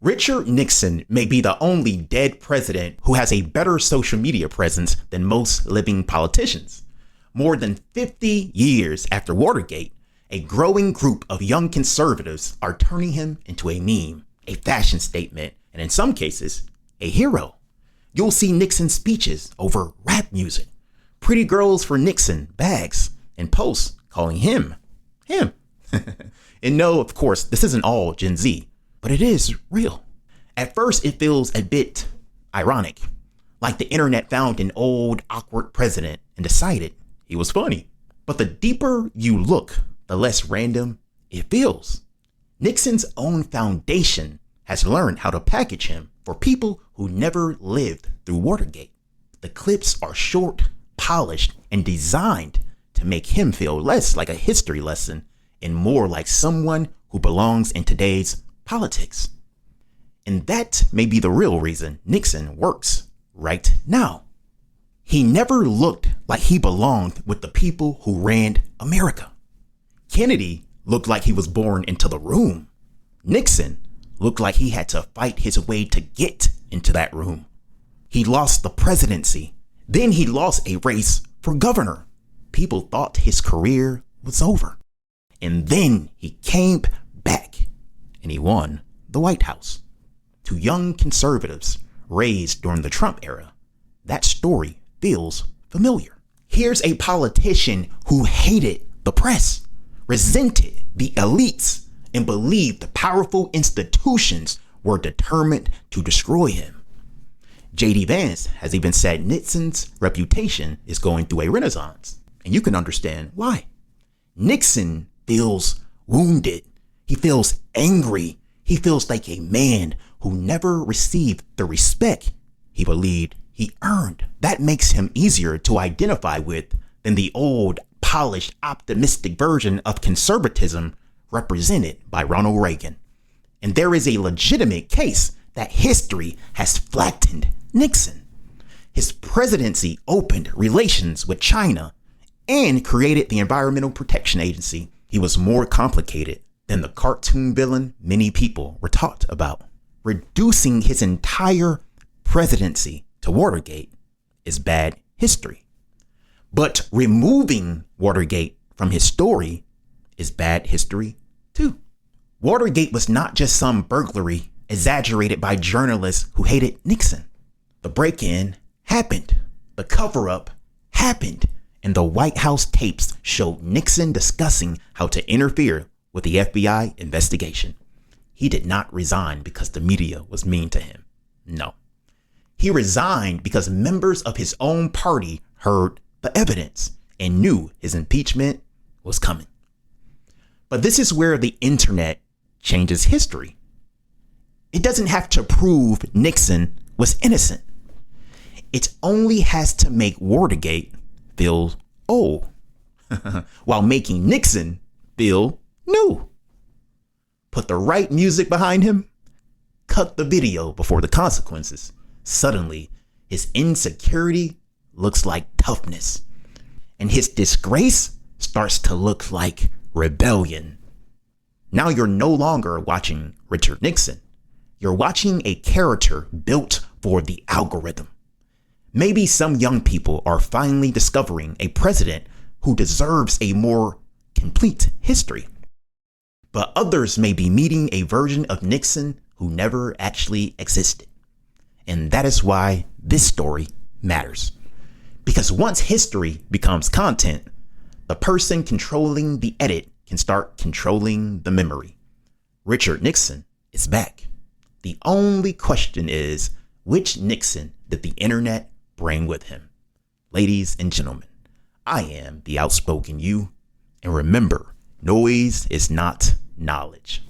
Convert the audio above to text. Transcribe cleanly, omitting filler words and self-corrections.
Richard Nixon may be the only dead president who has a better social media presence than most living politicians. More than 50 years after Watergate, a growing group of young conservatives are turning him into a meme, a fashion statement, and in some cases, a hero. You'll see Nixon speeches over rap music, pretty girls for Nixon bags, and posts calling him. And no, of course, this isn't all Gen Z, but it is real. At first, it feels a bit ironic, like the internet found an old, awkward president and decided he was funny. But the deeper you look, the less random it feels. Nixon's own foundation has learned how to package him for people who never lived through Watergate. The clips are short, polished, and designed to make him feel less like a history lesson and more like someone who belongs in today's politics. And that may be the real reason Nixon works right now. He never looked like he belonged with the people who ran America. Kennedy looked like he was born into the room. Nixon looked like he had to fight his way to get into that room. He lost the presidency. Then he lost a race for governor. People thought his career was over. And then he came back and he won the White House. To young conservatives raised during the Trump era, that story feels familiar. Here's a politician who hated the press, resented the elites, and believed the powerful institutions were determined to destroy him. J.D. Vance has even said Nixon's reputation is going through a renaissance, and you can understand why. Nixon feels wounded. He feels angry. He feels like a man who never received the respect he believed he earned. That makes him easier to identify with than the old, polished, optimistic version of conservatism represented by Ronald Reagan. And there is a legitimate case that history has flattened Nixon. His presidency opened relations with China and created the Environmental Protection Agency. He was more complicated than the cartoon villain many people were taught about. Reducing his entire presidency to Watergate is bad history. But removing Watergate from his story is bad history too. Watergate was not just some burglary exaggerated by journalists who hated Nixon. The break-in happened. The cover-up happened. And the White House tapes showed Nixon discussing how to interfere with the FBI investigation. He did not resign because the media was mean to him. No. He resigned because members of his own party heard the evidence and knew his impeachment was coming. But this is where the internet changes history. It doesn't have to prove Nixon was innocent. It only has to make Watergate feel old, while making Nixon feel new. Put the right music behind him, cut the video before the consequences. Suddenly, his insecurity looks like toughness, and his disgrace starts to look like rebellion. Now you're no longer watching Richard Nixon. You're watching a character built for the algorithm. Maybe some young people are finally discovering a president who deserves a more complete history. But others may be meeting a version of Nixon who never actually existed. And that is why this story matters. Because once history becomes content, the person controlling the edit can start controlling the memory. Richard Nixon is back. The only question is, which Nixon did the internet bring with him? Ladies and gentlemen, I am the outspoken you. And remember, noise is not knowledge.